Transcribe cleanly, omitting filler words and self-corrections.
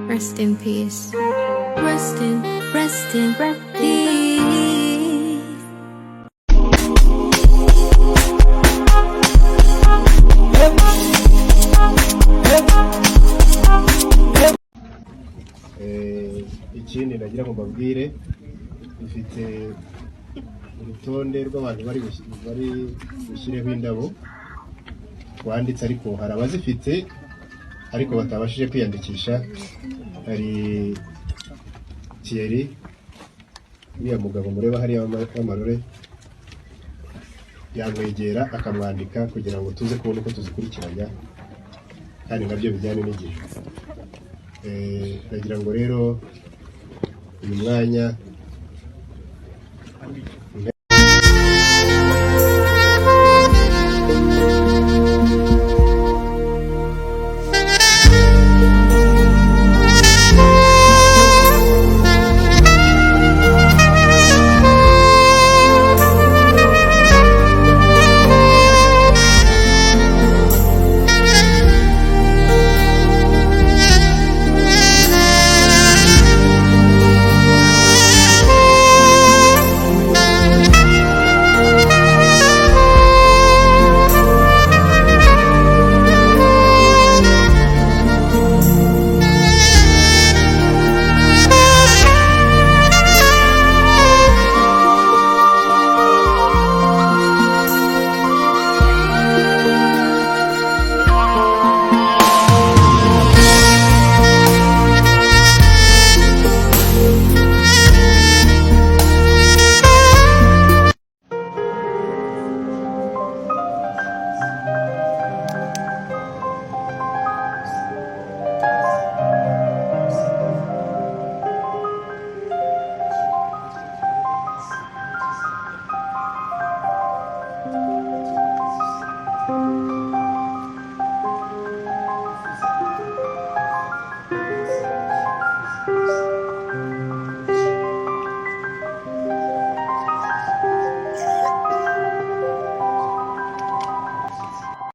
Rest in peace. Rest in peace. Ikindi nagira ngo mbabwire, dufite urutonde rw'abantu bari bushyireho indabo twanditse, ariko hari abazifite ariko batabashije kwiyandikisha. Hari Thierry, uriya mugabo mureba hariya w'amarore, yamwegera akamwandika kugira ngo tuze kubona uko tuzikurikiranya kandi nabyo bijyane n'igihe. Ndagira ngo rero uyu mwanya